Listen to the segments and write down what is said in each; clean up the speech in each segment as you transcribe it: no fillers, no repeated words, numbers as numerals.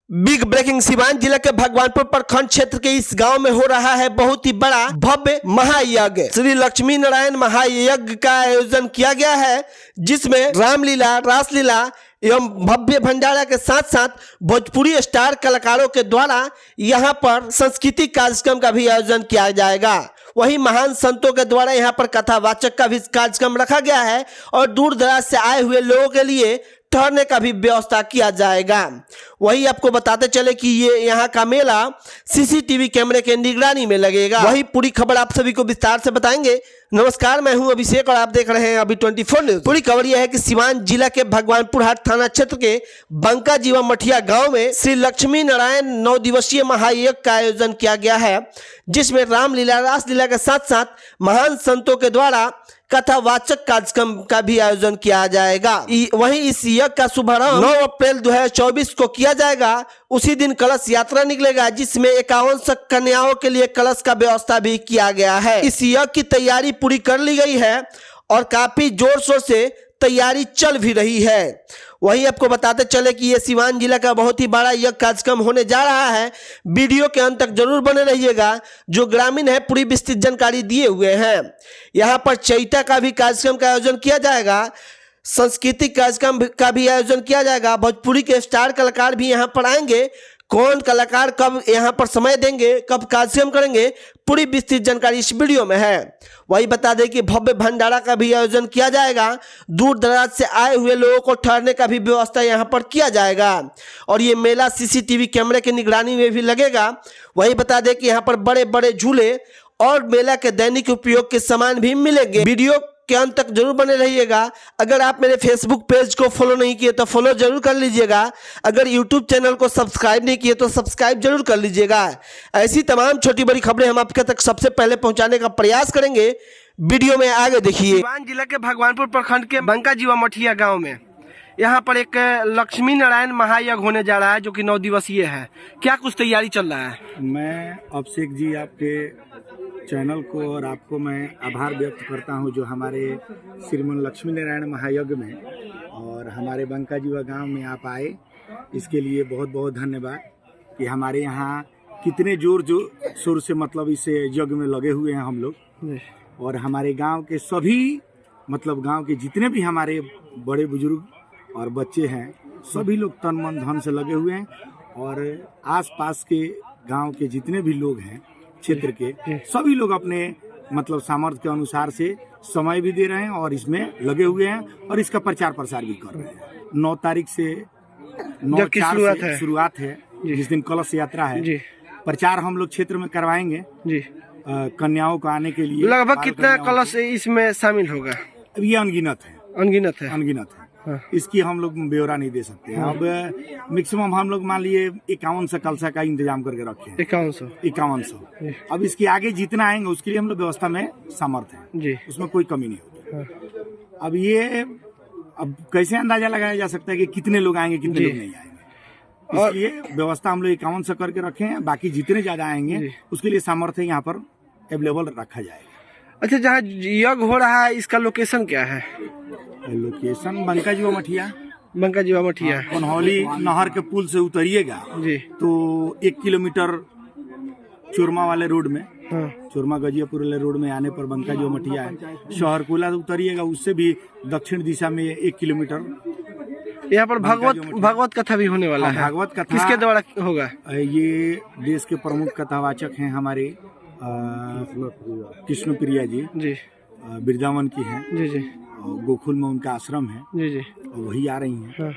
Big breaking. Siwan जिले के भगवानपुर प्रखंड क्षेत्र के इस गांव में हो रहा है बहुत ही बड़ा भव्य महायज्ञ। श्री लक्ष्मी नारायण महायज्ञ का आयोजन किया गया है, जिसमें रामलीला, रासलीला एवं भव्य भंडारा के साथ साथ भोजपुरी स्टार कलाकारों के द्वारा यहां पर सांस्कृतिक कार्यक्रम का भी आयोजन किया जाएगा। वहीं महान संतों के द्वारा यहां पर कथावाचक का भी कार्यक्रम रखा गया है और दूर दराज से आए हुए लोगों के लिए ठहरने का भी व्यवस्था किया जाएगा। वही आपको बताते चले कि ये यहाँ का मेला सीसीटीवी कैमरे के निगरानी में लगेगा। वही पूरी खबर आप सभी को विस्तार से बताएंगे। नमस्कार, मैं हूं अभिषेक और आप देख रहे हैं अभी 24 न्यूज। पूरी खबर यह है कि सिवान जिला के भगवानपुर हाट थाना क्षेत्र के बंका जीवा मठिया गांव में श्री लक्ष्मी नारायण 9 दिवसीय महायज्ञ का आयोजन किया गया है, जिसमें रामलीला, रासलीला के साथ साथ महान संतों के द्वारा कथावाचक कार्यक्रम का भी आयोजन किया जाएगा। वहीं इस यज्ञ का शुभारंभ 9 अप्रैल 2024 को किया जाएगा। उसी दिन कलश यात्रा निकलेगा, जिसमें 51 कन्याओं के लिए कलश का व्यवस्था भी किया गया है। इस यज्ञ की तैयारी पूरी कर ली गई है और काफी जोर शोर से तैयारी चल भी रही है। वही आपको बताते चले कि ये सिवान जिला का बहुत ही बड़ा यज्ञ कार्यक्रम होने जा रहा है। वीडियो के अंत तक जरूर बने रहिएगा। जो ग्रामीण है पूरी विस्तृत जानकारी दिए हुए हैं। यहाँ पर चैता का भी कार्यक्रम का आयोजन किया जाएगा, सांस्कृतिक कार्यक्रम का भी आयोजन किया जाएगा। भोजपुरी के स्टार कलाकार भी यहाँ पर आएंगे। कौन कलाकार कब यहाँ पर समय देंगे, कब कार्यक्रम करेंगे, पूरी विस्तृत जानकारी इस वीडियो में है। वही बता दें कि भव्य भंडारा का भी आयोजन किया जाएगा। दूर दराज से आए हुए लोगों को ठहरने का भी व्यवस्था यहाँ पर किया जाएगा और ये मेला सीसीटीवी कैमरे की निगरानी में भी लगेगा। वही बता दें कि यहाँ पर बड़े बड़े झूले और मेला के दैनिक उपयोग के सामान भी मिलेंगे। वीडियो के अंत तक जरूर बने रहिएगा। अगर आप मेरे फेसबुक पेज को फॉलो नहीं किए तो फॉलो जरूर कर लीजिएगा। अगर यूट्यूब चैनल को सब्सक्राइब नहीं किए तो सब्सक्राइब जरूर कर लीजिएगा। ऐसी तमाम छोटी बड़ी खबरें हम आपके तक सबसे पहले पहुंचाने का प्रयास करेंगे। वीडियो में आगे देखिए। सिवान जिला के भगवानपुर प्रखंड के बंका जीवा मठिया गाँव में यहाँ पर एक लक्ष्मी नारायण महायज्ञ होने जा रहा है, जो कि 9 दिवसीय है। क्या कुछ तैयारी चल रहा है? मैं अभिषेक जी आपके चैनल को और आपको मैं आभार व्यक्त करता हूं, जो हमारे श्रीमान लक्ष्मी नारायण महायज्ञ में और हमारे बंका जीवा गांव में आप आए, इसके लिए बहुत बहुत धन्यवाद। कि हमारे यहाँ कितने जोर शोर से मतलब इस यज्ञ में लगे हुए हैं हम लोग, और हमारे गांव के सभी मतलब गांव के जितने भी हमारे बड़े बुजुर्ग और बच्चे हैं, सभी लोग तन मन धन से लगे हुए हैं। और आसपास के गांव के जितने भी लोग हैं क्षेत्र के, सभी लोग अपने मतलब सामर्थ्य के अनुसार से समय भी दे रहे हैं और इसमें लगे हुए हैं और इसका प्रचार प्रसार भी कर रहे हैं। 9 तारीख से 9/4 से शुरुआत है, जिस दिन कलश यात्रा है। प्रचार हम लोग क्षेत्र में करवाएंगे कन्याओं को आने के लिए। लगभग कितना कलश इसमें शामिल होगा? अब ये अनगिनत है। इसकी हम लोग ब्यौरा नहीं दे सकते। अब मैक्सिमम हम लोग मान लिए 5100 कलशा का इंतजाम करके रखे हैं। 5100। अब इसके आगे जितना आएंगे उसके लिए हम लोग व्यवस्था में समर्थ हैं, उसमें कोई कमी नहीं होगी। अब कैसे अंदाजा लगाया जा सकता है कि कितने लोग आएंगे, कितने लोग नहीं आएंगे। इसलिए व्यवस्था हम लोग 5100 करके रखे हैं। बाकी जितने ज्यादा आएंगे उसके लिए सामर्थ्य यहाँ पर अवेलेबल रखा जाएगा। अच्छा, जहाँ यज्ञ हो रहा है इसका लोकेशन क्या है? लोकेशन बंका जीवा मठिया। कन्हौली नहर के पुल से उतरिएगा तो 1 किलोमीटर चुरमा वाले रोड में, चुरमा गजियापुर वाले रोड में आने पर बंका जीवा मठिया है। शहरकुला उतरिएगा, उससे भी दक्षिण दिशा में 1 किलोमीटर। यहाँ पर भागवत कथा भी होने वाला है। भागवत कथा किसके द्वारा होगा? ये देश के प्रमुख कथावाचक हैं हमारे कृष्ण प्रिया जी, वृंदावन की हैं। गोकुल में उनका आश्रम है, वही आ रही हैं।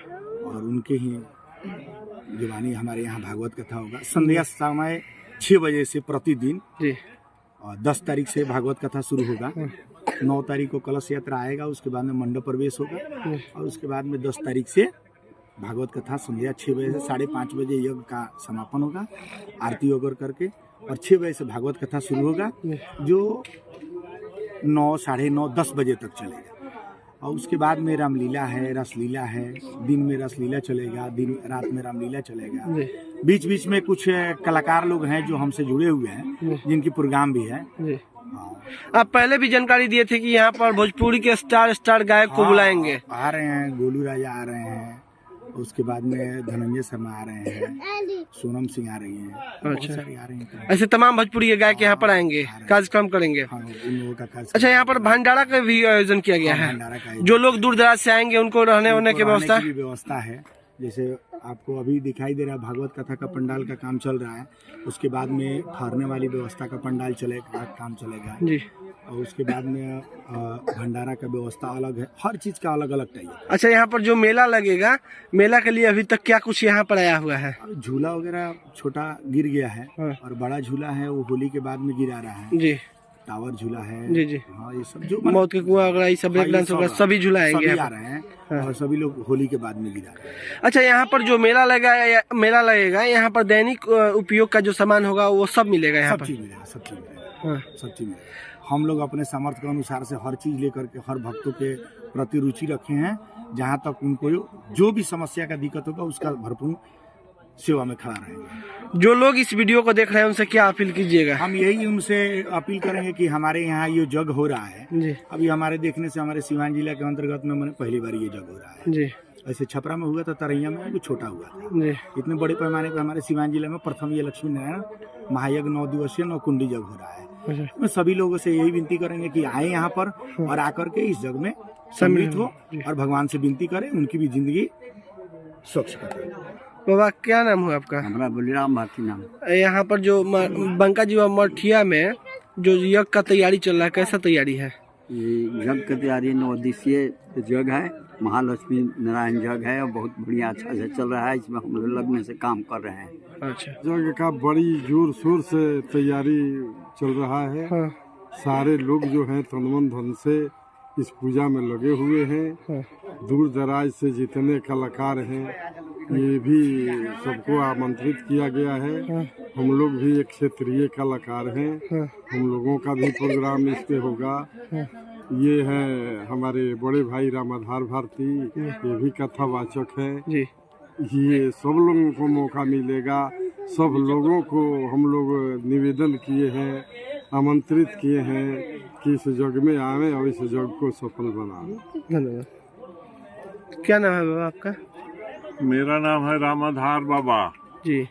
और उनके ही जुबानी हमारे यहाँ भागवत कथा होगा। संध्या समय 6 बजे से प्रतिदिन। और 10 तारीख से भागवत कथा शुरू होगा। 9 तारीख को कलश यात्रा आएगा, उसके बाद में मंडप प्रवेश होगा और उसके बाद में 10 तारीख से भागवत कथा संध्या 6 बजे से 5:30 बजे यज्ञ का समापन होगा, आरती वगैरह करके। और 6 बजे से भागवत कथा शुरू होगा, जो 9, 9:30, 10 बजे तक चलेगा। और उसके बाद में रामलीला है, रसलीला है। दिन में रसलीला चलेगा, दिन रात में रामलीला चलेगा। बीच बीच में कुछ कलाकार लोग हैं जो हमसे जुड़े हुए हैं, जिनकी प्रोग्राम भी है। आप पहले भी जानकारी दिए थे कि यहाँ पर भोजपुरी के स्टार गायक को बुलाएंगे। आ रहे हैं, गोलू राजा आ रहे हैं, उसके बाद में धनंजय शर्मा आ रहे हैं, सोनम सिंह आ रही हैं, बहुत सारे आ रहे हैं। ऐसे तमाम भोजपुरी गायक यहाँ पर आएंगे, कार्यक्रम करेंगे। हाँ, उन लोगों का कार्य। अच्छा, यहाँ पर भंडारा का भी आयोजन किया गया है। भंडारा का जो लोग दूर दराज से आएंगे उनको रहने होने की व्यवस्था की भी व्यवस्था है। जैसे आपको अभी दिखाई दे रहा है भागवत कथा का पंडाल का काम चल रहा है, उसके बाद में ठहरने वाली व्यवस्था का पंडाल चलेगा, काम चलेगा जी। और उसके बाद में भंडारा का व्यवस्था अलग है, हर चीज का अलग अलग टाइप। अच्छा, यहाँ पर जो मेला लगेगा, मेला के लिए अभी तक क्या कुछ यहाँ पर आया हुआ है? झूला वगैरह छोटा गिर गया है और बड़ा झूला है वो होली के बाद में गिरा रहा है जी। टावर झूला है जी जी। हाँ, ये सब जो मौत के कुआं वगैरह, ये सब ब्रेक डांस वगैरह सभी झुलाएंगे, आ रहे हैं और सभी लोग होली के बाद में गिरा रहे हैं। अच्छा, यहाँ पर जो मेला लगेगा यहाँ पर दैनिक उपयोग का जो सामान होगा वो सब मिलेगा यहाँ पर? सब चीज मिलेगा, सब चीज मिलेगा, सब चीज मिलेगा। हम लोग अपने सामर्थ्य के अनुसार से हर चीज लेकर के हर भक्तों के प्रति रुचि रखे हैं। जहाँ तक उनको जो भी समस्या का दिक्कत होगा उसका भरपूर सेवा में खड़ा रहेंगे। जो लोग इस वीडियो को देख रहे हैं उनसे क्या अपील कीजिएगा? हम यही उनसे अपील करेंगे कि हमारे यहाँ ये जग हो रहा है जी। अभी हमारे देखने से हमारे सिवान जिला के अंतर्गत में मैंने पहली बार ये जग हो रहा है जी। ऐसे छपरा में हुआ था, तरैया में भी छोटा हुआ था जी। इतने बड़े पैमाने पर हमारे सिवान जिले में प्रथम ये लक्ष्मी नारायण महायज्ञ 9 दिवसीय 9 कुंडी जग हो रहा है। मैं सभी लोगों से यही विनती करेंगे कि आए यहाँ पर और आकर के इस जग में सम्मिलित हो और भगवान से विनती करें उनकी भी जिंदगी स्वच्छ करें। बाबा, क्या नाम हुआ आपका? हमारा बलिराम भारती नाम। यहाँ पर जो बंका जीवा मठिया में जो यज्ञ का तैयारी चल रहा है, कैसा तैयारी है? यज्ञ की तैयारी 9 दिवसीय यज्ञ है, महालक्ष्मी नारायण यज्ञ है और बहुत बढ़िया अच्छा से चल रहा है। इसमें हम लोग लगने से काम कर रहे हैं। अच्छा, यज्ञ का बड़ी जोर शोर से तैयारी चल रहा है। हाँ। सारे लोग जो हैं तन मन धन से इस पूजा में लगे हुए हैं। हाँ। दूर दराज से जितने कलाकार हैं ये भी सबको आमंत्रित किया गया है। हाँ। हम लोग भी एक क्षेत्रीय कलाकार हैं। हाँ। हम लोगों का भी प्रोग्राम इस पे होगा। हाँ। ये है हमारे बड़े भाई रामाधार भारती, ये भी कथावाचक है जी। ये सब लोगों को मौका मिलेगा। सब लोगों को हम लोग निवेदन किए हैं, आमंत्रित किए हैं कि इस जग में आवे और इस जग को सफल बनाएं। धन्यवाद। क्या नाम है बाबा आपका? मेरा नाम है रामाधार बाबा जी।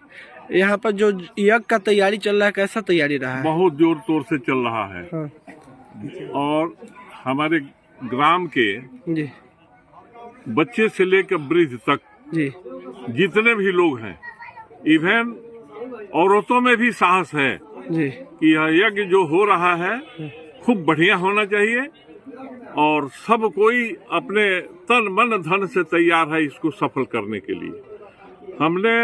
यहाँ पर जो यज्ञ का तैयारी चल रहा है, कैसा तैयारी रहा है? बहुत जोर तोर से चल रहा है। हाँ। और हमारे ग्राम के जी। बच्चे से लेकर वृद्ध तक जी। जितने भी लोग हैं, इवन औरतों में भी साहस है जी। कि यह यज्ञ जो हो रहा है खूब बढ़िया होना चाहिए और सब कोई अपने तन मन धन से तैयार है इसको सफल करने के लिए। हमने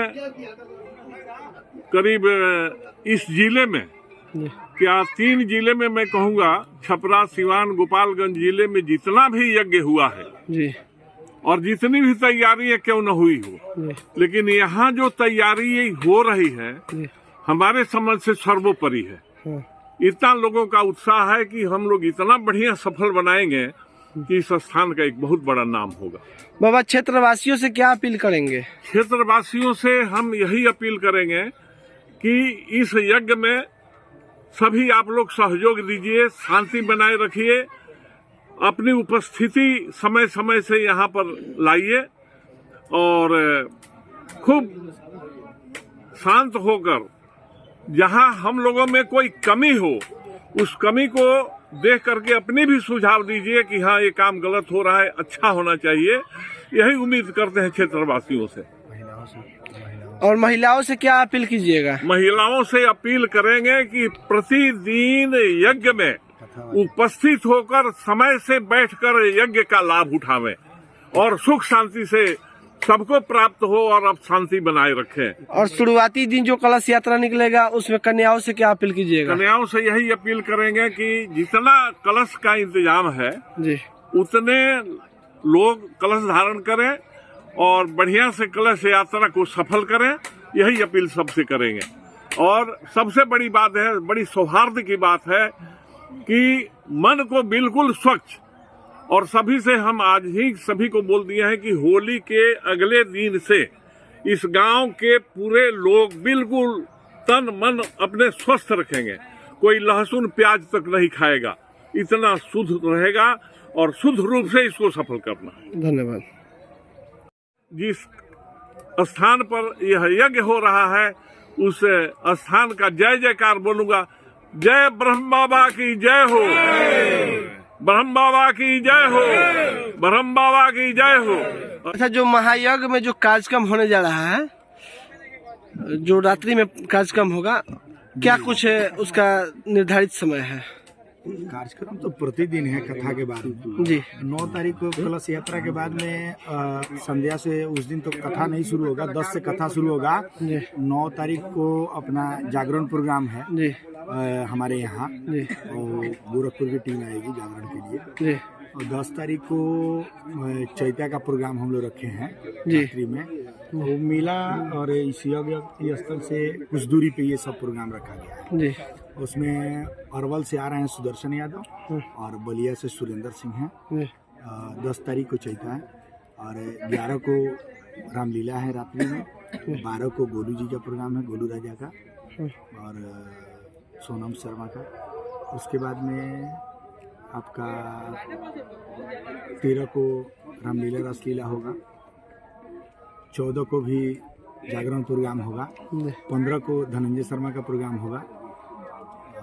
करीब इस जिले में जी। क्या 3 जिले में मैं कहूँगा, छपरा, सिवान, गोपालगंज जिले में जितना भी यज्ञ हुआ है जी। और जितनी भी तैयारी है क्यों न हुई हो, जी। लेकिन यहाँ जो तैयारी हो रही है जी। हमारे समझ से सर्वोपरि है। हाँ। इतना लोगों का उत्साह है कि हम लोग इतना बढ़िया सफल बनाएंगे कि इस स्थान का एक बहुत बड़ा नाम होगा। बाबा, क्षेत्रवासियों से क्या अपील करेंगे? क्षेत्रवासियों से हम यही अपील करेंगे कि इस यज्ञ में सभी आप लोग सहयोग दीजिए, शांति बनाए रखिए, अपनी उपस्थिति समय समय से यहाँ पर लाइए और खूब शांत होकर जहाँ हम लोगों में कोई कमी हो उस कमी को देख करके अपने भी सुझाव दीजिए कि हाँ ये काम गलत हो रहा है, अच्छा होना चाहिए। यही उम्मीद करते हैं क्षेत्रवासियों से। और महिलाओं से क्या अपील कीजिएगा? महिलाओं से अपील करेंगे कि प्रतिदिन यज्ञ में उपस्थित होकर समय से बैठकर यज्ञ का लाभ उठावें और सुख शांति से सबको प्राप्त हो और अब शांति बनाए रखें। और शुरुआती दिन जो कलश यात्रा निकलेगा उसमें कन्याओं से क्या अपील कीजिएगा? कन्याओं से यही अपील करेंगे कि जितना कलश का इंतजाम है जी, उतने लोग कलश धारण करें और बढ़िया से कलश यात्रा को सफल करें। यही अपील सबसे करेंगे। और सबसे बड़ी बात है, बड़ी सौहार्द की बात है कि मन को बिल्कुल स्वच्छ, और सभी से हम आज ही सभी को बोल दिए हैं कि होली के अगले दिन से इस गांव के पूरे लोग बिल्कुल तन मन अपने स्वस्थ रखेंगे। कोई लहसुन प्याज तक नहीं खाएगा, इतना शुद्ध रहेगा और शुद्ध रूप से इसको सफल करना है। धन्यवाद। जिस स्थान पर यह यज्ञ हो रहा है उस स्थान का जय जयकार बोलूंगा। जय ब्रह्म बाबा की जय हो, ब्रह्म बाबा की जय हो, ब्रह्म बाबा की जय हो। अच्छा, जो महायज्ञ में जो कार्यक्रम होने जा रहा है, जो रात्रि में कार्यक्रम होगा, क्या कुछ उसका निर्धारित समय है? कार्यक्रम तो प्रतिदिन है कथा के बाद में। जी। 9 तारीख को कलश यात्रा के बाद में संध्या से उस दिन तो कथा नहीं शुरू होगा, 10 से कथा शुरू होगा। जी। 9 तारीख को अपना जागरण प्रोग्राम है जी। हमारे यहाँ, और गोरखपुर की टीम आएगी जागरण के लिए। जी। और 10 तारीख को चैत्या का प्रोग्राम हम लोग रखे हैं जी। रात्रि में। वो मेला और इस यज्ञ स्थल से कुछ दूरी पे ये सब प्रोग्राम रखा गया है। जी। उसमें अरवल से आ रहे हैं सुदर्शन यादव और बलिया से सुरेंद्र सिंह हैं। 10 तारीख को चैता है और 11 को रामलीला है रात्रि में। 12 को गोलू जी का प्रोग्राम है, गोलू राजा का और सोनम शर्मा का। उसके बाद में आपका 13 को रामलीला रसलीला होगा। 14 को भी जागरण प्रोग्राम होगा। 15 को धनंजय शर्मा का प्रोग्राम होगा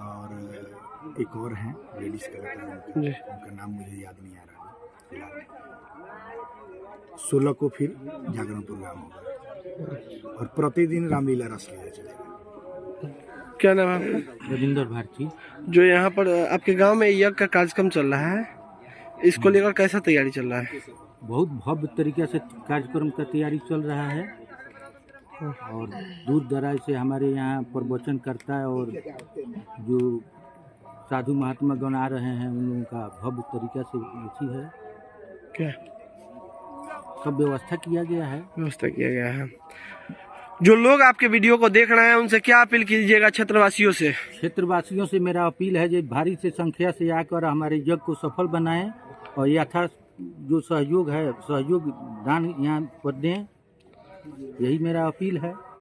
और एक और हैं लेडीज कलाकार, उनका नाम मुझे याद नहीं आ रहा फिलहाल। 16 को फिर जागरण प्रोग्राम होगा और प्रतिदिन रामलीला रसलीला चलेगा। क्या नाम है आपका? रविंदर भारती। जो यहाँ पर आपके गांव में यज्ञ का कार्यक्रम चल रहा है, इसको लेकर कैसा तैयारी चल रहा है? बहुत भव्य तरीके से कार्यक्रम का तैयारी चल रहा है और दूर दराज से हमारे यहाँ प्रवचन करता है और जो साधु महात्मा गण आ रहे हैं उन लोगों का भव्य तरीके से रुचि है। क्या सब व्यवस्था किया गया है? व्यवस्था किया गया है। जो लोग आपके वीडियो को देख रहे हैं उनसे क्या अपील कीजिएगा क्षेत्रवासियों से? क्षेत्रवासियों से मेरा अपील है जो भारी से संख्या से आकर हमारे यज्ञ को सफल बनाएं और यथा जो सहयोग है सहयोग दान यहाँ पर दें, यही मेरा अपील है।